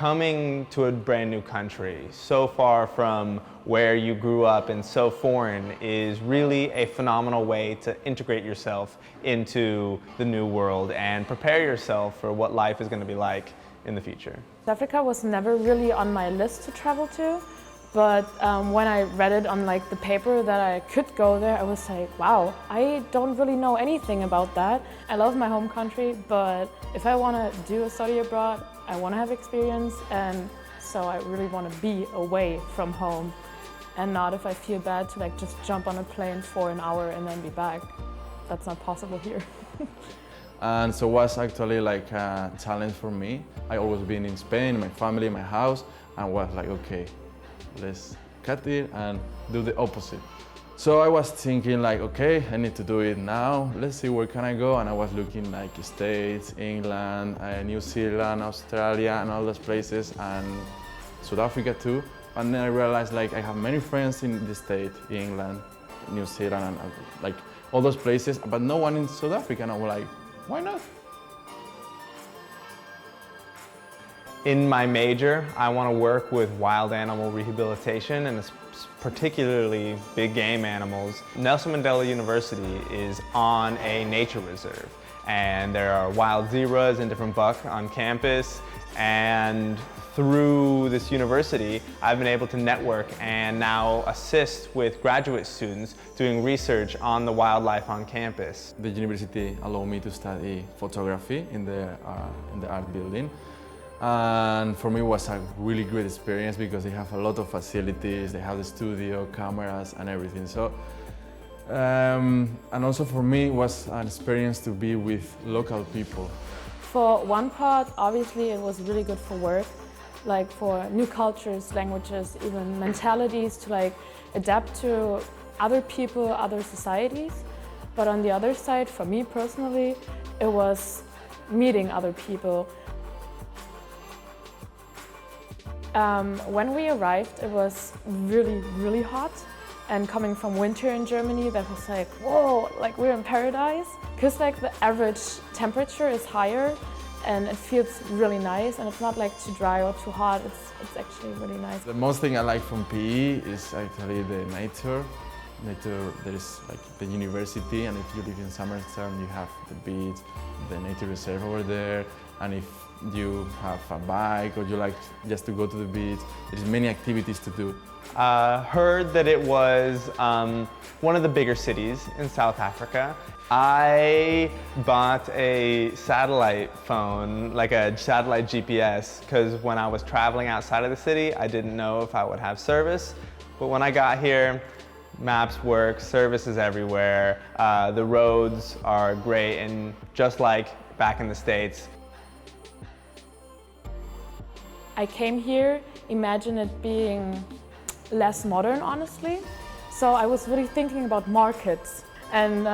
coming to a brand new country, so far from where you grew up and so foreign, is really a phenomenal way to integrate yourself into the new world and prepare yourself for what life is going to be like in the future. South Africa was never really on my list to travel to, but when I read it on like the paper that I could go there, I was like, wow, I don't really know anything about that. I love my home country, but if I want to do a study abroad, I want to have experience, and so I really want to be away from home, and not if I feel bad to like just jump on a plane for an hour and then be back. That's not possible here. And so it was actually like a challenge for me. I always been in Spain, my family, my house, and was like, okay, let's cut it and do the opposite. So I was thinking like, okay, I need to do it now. Let's see where can I go. And I was looking like States, England, New Zealand, Australia, and all those places, and South Africa too. And then I realized like I have many friends in the States, England, New Zealand, and like all those places, but no one in South Africa. And I was like, why not? In my major, I want to work with wild animal rehabilitation and particularly big game animals. Nelson Mandela University is on a nature reserve, and there are wild zebras and different buck on campus, and through this university, I've been able to network and now assist with graduate students doing research on the wildlife on campus. The university allowed me to study photography in the art building. And for me it was a really great experience because they have a lot of facilities, they have the studio, cameras and everything. So, and also for me it was an experience to be with local people. For one part, obviously it was really good for work, like for new cultures, languages, even mentalities to like adapt to other people, other societies. But on the other side, for me personally, it was meeting other people. When we arrived, it was really, really hot. And coming from winter in Germany, that was like, whoa, like we're in paradise. Because like the average temperature is higher and it feels really nice, and it's not like too dry or too hot. It's actually really nice. The most thing I like from PE is actually the nature. There is like the university, and if you live in Summertown, you have the beach, the nature reserve over there, and if you have a bike or you like just to go to the beach, there's many activities to do. Heard that it was one of the bigger cities in South Africa. I bought a satellite phone, like a satellite GPS, because when I was traveling outside of the city, I didn't know if I would have service. But when I got here, maps work, service is everywhere, the roads are great, and just like back in the States. I came here, imagine it being less modern, honestly. So I was really thinking about markets. And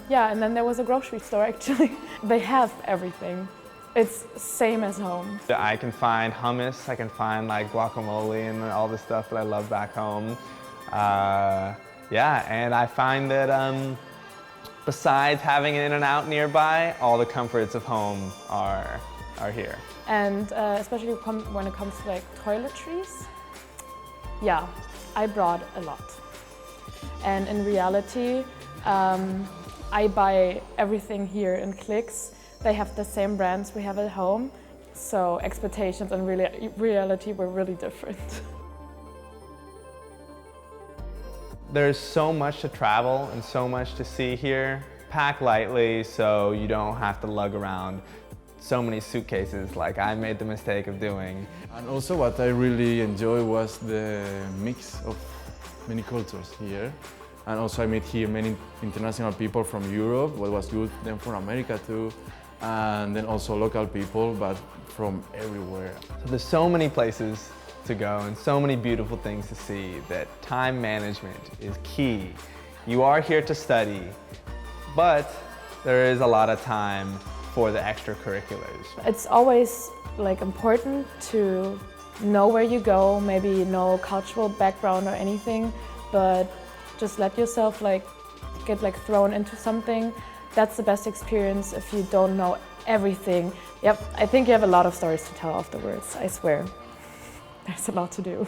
yeah, and then there was a grocery store actually. They have everything. It's same as home. I can find hummus, I can find like guacamole and all the stuff that I love back home. Yeah, and I find that besides having an In-N-Out nearby, all the comforts of home are here. And especially when it comes to like toiletries, yeah, I brought a lot. And in reality, I buy everything here in clicks. They have the same brands we have at home, so expectations and reality were really different. There's so much to travel and so much to see here. Pack lightly so you don't have to lug around so many suitcases like I made the mistake of doing. And also what I really enjoyed was the mix of many cultures here. And also I met here many international people from Europe, what was good, then from America too. And then also local people, but from everywhere. So there's so many places to go and so many beautiful things to see that time management is key. You are here to study, but there is a lot of time for the extracurriculars. It's always like important to know where you go, maybe no cultural background or anything, but just let yourself like get like thrown into something. That's the best experience if you don't know everything. Yep, I think you have a lot of stories to tell afterwards, I swear. there's a lot to do.